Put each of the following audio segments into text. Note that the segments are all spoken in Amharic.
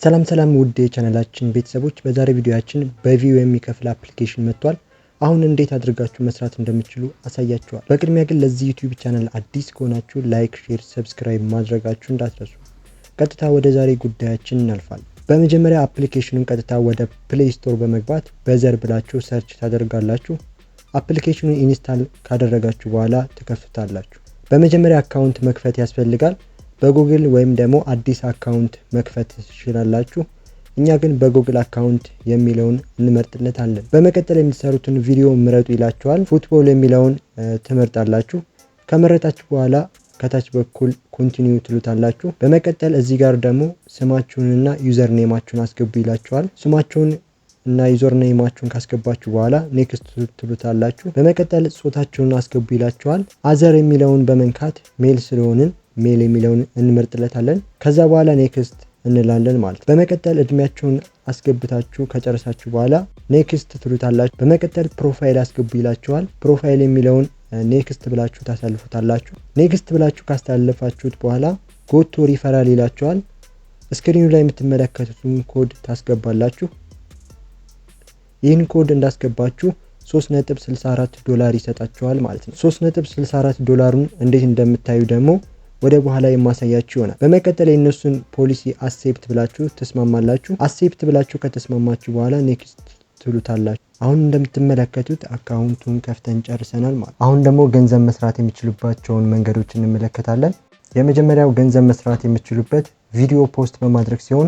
ሰላም ውድ የቻናላችን ቤተሰቦች በዛሬ ቪዲዮአችን በቪው የሚከፍል አፕሊኬሽን መጥቷል። አሁን እንዴት አድርጋችሁ መስራት እንደምትችሉ አሳያችኋለሁ። በቅድሚያ ግን ለዚህ ዩቲዩብ ቻናል አዲስ ከሆናችሁ ላይክ፣ ሼር፣ ሰብስክራይብ ማድረጋችሁ እንዳትረሱ። ቀጥታ ወደ ዛሬ ጉዳያችን እናልፋለን። በመጀመሪያ አፕሊኬሽኑን ቀጥታ ወደ ፕሌይ ስቶር በመግባት በዘር ብላችሁ ሰርች ታደርጋላችሁ። አፕሊኬሽኑን ኢንስታል ካደረጋችሁ በኋላ ትከፍታላችሁ። በመጀመሪያ አካውንት መክፈት ያስፈልጋል። በጉግል ወይም ደግሞ አዲስ አካውንት መክፈት ትችላላችሁ። እኛ ግን በጉግል አካውንት የሚለውን እንመርጥለታለን። በመቀጠል የምትሰሩትን ቪዲዮ ምረጡ ይላችኋል። ፉትቦል የሚለውን ትመርጣላችሁ። ከመረጣችሁ በኋላ ከታች በኩል ኮንቲኒው ትሉታላችሁ። በመቀጠል እዚህ ጋር ደግሞ ስማችሁንና ዩዘር ኔማችሁን አስገቡ ይላችኋል። ስማችሁን እና ዩዘር ኔማችሁን ካስገባችሁ በኋላ ኔክስት ትሉታላችሁ። በመቀጠል ጾታችሁን አስገቡ ይላችኋል። አዘር የሚለውን በመንካት ሜል ስለሆንን ሜል የሚለውን እንመርጥለታለን። ከዛ በኋላ ኔክስት እንላለን ማለት። በመቀጠል እድሜያችሁን አስገብታችሁ ከጨረሳችሁ በኋላ ኔክስት ትሉታላችሁ። በመቀጠል ፕሮፋይል አስገቡ ይላችኋል። ፕሮፋይል የሚለውን ኔክስት ብላችሁ ታሳልፉታላችሁ። ኔክስት ብላችሁ ካስተላለፋችሁት በኋላ ጎቶ ሪፈራል ይላችኋል። ስክሪኑ ላይ የምትመለከቱትን ኮድ ታስገባላችሁ። ይህን ኮድ እንዳስገባችሁ $3.64 ይሰጣችኋል ማለት ነው። $3.64ን እንዴት እንደምታዩ ደግሞ ወደ በኋላ የማሳያችሁ ይሆናል። በመቀጠል የእነሱን ፖሊሲ አክሴፕት ብላችሁ ተስማማላችሁ። አክሴፕት ብላችሁ ከተስማማችሁ በኋላ ኔክስት ትሉታላችሁ። አሁን እንደምትመለከቱት አካውንቱን ከፍተን ጨርሰናል ማለት። አሁን ደግሞ ገንዘብ መስራት የሚችሉባቸውን መንገዶች እንመለከታለን። የመጀመሪያው ገንዘብ መስራት የሚችሉበት ቪዲዮ ፖስት በማድረግ ሲሆን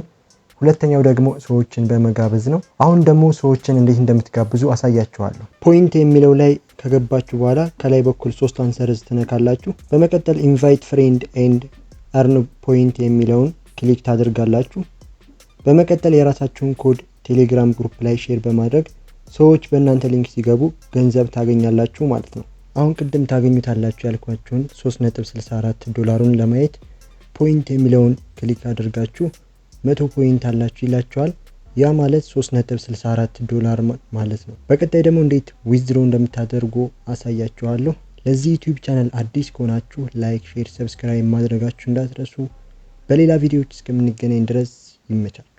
ሁለተኛው ደግሞ ሰዎችን በመጋበዝ ነው። አሁን ደግሞ ሰዎችን እንዴት እንደምትጋብዙ አሳያችኋለሁ። ፖይንት የሚለው ላይ ከገባችሁ በኋላ ከላይ በኩል ሶስቷን ሰረዝ ትነካላችሁ። በመቀጠል ኢንቫይት ፍሬንድ ኤንድ አርን ፖይንት የሚለውን ክሊክ ታደርጋላችሁ። በመቀጠል የራሳችሁን ኮድ ቴሌግራም ግሩፕ ላይ ሼር በማድረግ ሰዎች በእናንተ ሊንክ ሲገቡ ገንዘብ ታገኛላችሁ ማለት ነው። አሁን ቅድም ታገኙታላችሁ ያልኳችሁን $3.64ን ለማየት ፖይንት የሚለውን ክሊክ አድርጋችሁ 100 ፖይንት አላችሁ ይላችኋል። ያ ማለት $3.64 ማለት ነው። በቀጣይ ደግሞ እንዴት ዊዝድሮ እንደምታደርጉ አሳያችኋለሁ። ለዚህ ዩቲዩብ ቻናል አዲስ ከሆናችሁ ላይክ፣ ሼር፣ ሰብስክራይብ ማድረጋችሁ እንዳትረሱ። በሌላ ቪዲዮዎች እስከምንገናኝ ድረስ ይመቻችሁ።